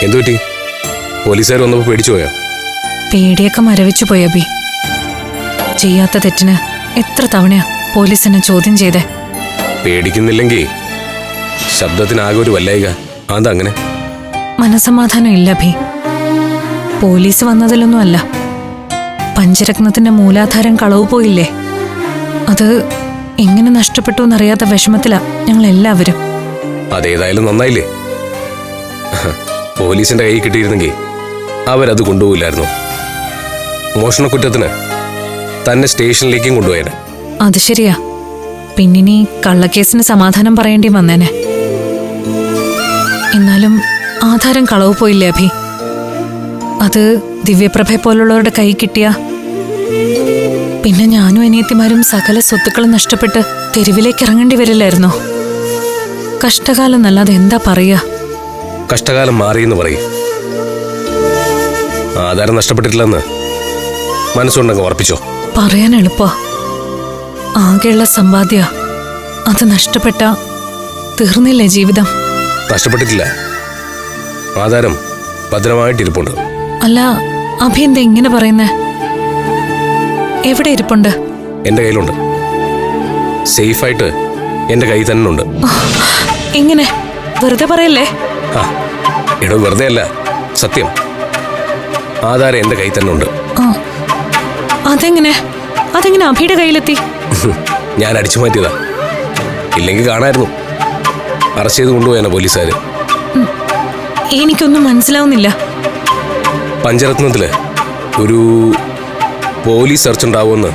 എന്തുപറ്റി? പോലീസുകാർ വന്നപ്പോൾ പേടിച്ചു പോയോ? പേടിയൊക്കെ മരവിച്ചു പോയി അബി. ചെയ്യാത്ത തെറ്റിന് എത്ര തവണയാ പോലീസ് എന്നെ ചോദ്യം ചെയ്തേ. പേടിക്കുന്നില്ലെങ്കിൽ ശബ്ദത്തിനാകെ ഒരു വല്ലായിക. അതങ്ങനെ മനസമാധാനം ഇല്ല അബി. പോലീസ് വന്നതിലൊന്നും അല്ല, പഞ്ചരത്നത്തിന്റെ മൂലാധാരം കളവ് പോയില്ലേ, അത് എങ്ങനെ നഷ്ടപ്പെട്ടു എന്നറിയാത്ത വിഷമത്തിലാ ഞങ്ങൾ എല്ലാവരും. അതേതായാലും നന്നായില്ലേ. പോലീസിന്റെ കൈ കിട്ടിയിരുന്നെങ്കിൽ അവരത് കൊണ്ടുപോയില്ലായിരുന്നു. മോഷണക്കുറ്റത്തിന് തന്നെ സ്റ്റേഷനിലേക്കും കൊണ്ടുപോയേനെ. അത് ശരിയാ. പിന്നിനി കള്ളക്കേസിന് സമാധാനം പറയേണ്ടി വന്നേനെ. എന്നാലും ആധാരം കളവ് പോയില്ലേ അഭി? അത് ദിവ്യപ്രഭയെ പോലുള്ളവരുടെ കൈ കിട്ടിയ പിന്നെ ഞാനും അനിയത്തിമാരും സകല സ്വത്തുക്കളും നഷ്ടപ്പെട്ട് തെരുവിലേക്ക് ഇറങ്ങേണ്ടി വരില്ലായിരുന്നോ? കഷ്ടകാലം എന്നല്ലാതെ എന്താ പറയാ. കഷ്ടകാലം മാറിയെന്ന് പറയും. ആധാരം നഷ്ടപ്പെട്ടിട്ടില്ലെന്ന് മനസ്സുണ്ടെങ്കിൽ ഉറപ്പിച്ചോ. പറയാൻ എളുപ്പാ. ആകെയുള്ള സമ്പാദ്യ അത് നഷ്ടപ്പെട്ട തീർന്നില്ലേ ജീവിതം? നഷ്ടപ്പെട്ടിട്ടില്ല, ആധാരം ഭദ്രമായിട്ടിരിപ്പുണ്ട്. അല്ല അഭി എന്താ ഇങ്ങനെ പറയുന്നേ? എവിടെ ഇരിപ്പുണ്ട്? എന്റെ കയ്യിലുണ്ട്, സേഫായിട്ട് എന്റെ കയ്യിൽ തന്നെ ഉണ്ട്. എങ്ങനെ? വെറുതെ പറയല്ലേ? എടോ, വെറുതെ അല്ല, സത്യം. ആധാരം എന്റെ കയ്യിൽ തന്നെ ഉണ്ട്. അതെങ്ങനെ അതെങ്ങനെ അഭിയുടെ കയ്യിലെത്തി? ഞാൻ അടിച്ചു മാറ്റിയതാ, ഇല്ലെങ്കിൽ കാണായിരുന്നു. അറസ്റ്റ് ചെയ്ത് കൊണ്ടുപോയാ പോലീസുകാര്. എനിക്കൊന്നും മനസ്സിലാവുന്നില്ല. പഞ്ചരത്നത്തില് ഒരു പോലീസ് സെർച്ച് ഉണ്ടാവുമെന്ന്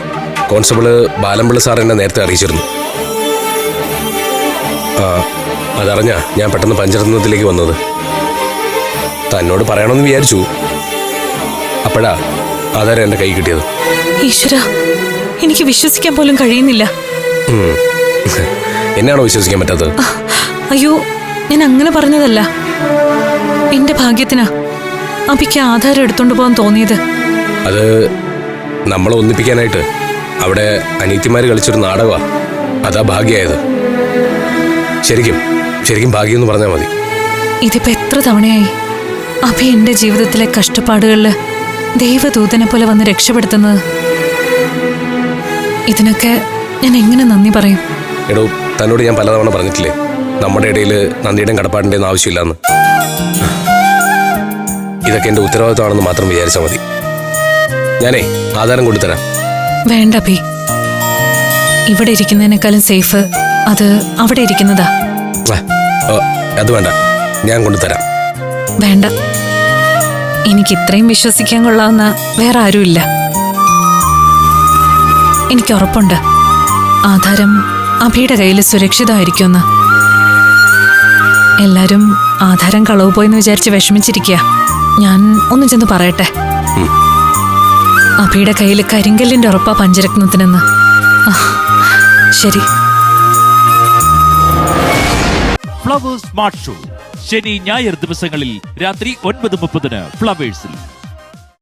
കോൺസ്റ്റബിള് ബാലമ്പിള്ള സാർ എന്നെ നേരത്തെ അറിയിച്ചിരുന്നു. അതറിഞ്ഞ ഞാൻ പെട്ടെന്ന് പഞ്ചരത്നത്തിലേക്ക് വന്നത്. തന്നോട് പറയണമെന്ന് വിചാരിച്ചു, അപ്പോഴാ ആധാരം എന്റെ കൈ കിട്ടിയത്. ഈശ്വരാ, എനിക്ക് വിശ്വസിക്കാൻ പോലും കഴിയുന്നില്ല. എന്നാണോ വിശ്വസിക്കാൻ പറ്റാത്തത്? അയ്യോ, ഞാൻ അങ്ങനെ പറഞ്ഞതല്ല. എന്റെ ഭാഗ്യത്തിനാ അഭിക്ക് ആധാരം എടുത്തോണ്ട് പോകാൻ തോന്നിയത്. അത് നമ്മളെ ഒന്നിപ്പിക്കാനായിട്ട് അവിടെ അനീതിമാര് കളിച്ചൊരു നാടകമാ. അതാ ഭാഗ്യമായത്. ശരിക്കും ശരിക്കും ഭാഗ്യം എന്ന് പറഞ്ഞാൽ മതി. ഇതിപ്പോ എത്ര തവണയായി അഭി എന്റെ ജീവിതത്തിലെ കഷ്ടപ്പാടുകളില് ദൈവദൂതനെ പോലെ വന്ന് രക്ഷപ്പെടുത്തുന്നത്. ഇതിനൊക്കെ ഞാൻ എങ്ങനെ നന്ദി പറയും? എടോ, തന്നോട് ഞാൻ പലതവണ പറഞ്ഞിട്ടില്ലേ, നമ്മുടെ ഇടയിൽ നന്ദിയുടെയും കടപ്പാടിന്റെയും ആവശ്യമില്ലാന്ന്. ഇതൊക്കെ എന്റെ ഉത്തരവാദിത്തമാണെന്ന് മാത്രം വിചാരിച്ചാൽ മതി. ഞാനേ ആധാരം കൊണ്ടുതരാം. വേണ്ട അഭി, ഇവിടെ ഇരിക്കുന്നതിനേക്കാളും സേഫ് അത് അവിടെ ഇരിക്കുന്നതാ. അത് വേണ്ട, ഞാൻ കൊണ്ടുതരാം. വേണ്ട, എനിക്ക് ഇത്രയും വിശ്വസിക്കാൻ കൊള്ളാവുന്ന വേറെ ആരുമില്ല. എനിക്ക് ഉറപ്പുണ്ട് ആധാരം അഭിയുടെ കയ്യിൽ സുരക്ഷിതമായിരിക്കുമെന്ന്. എല്ലാരും ആധാരം കളവ് പോയെന്ന് വിചാരിച്ച് വിഷമിച്ചിരിക്കുക. ഞാൻ ഒന്നും ചെന്ന് പറയട്ടെ. അഭിയുടെ കയ്യിൽ കരിങ്കല്ലിന്റെ ഉറപ്പാ പഞ്ചരത്നത്തിനെന്ന്. ശരി. ഫ്ലവേഴ്സ് സ്മാർട്ട് ഷോ ശനി ഞായർ ദിവസങ്ങളിൽ രാത്രി 9:30 ഫ്ലവേഴ്സിൽ.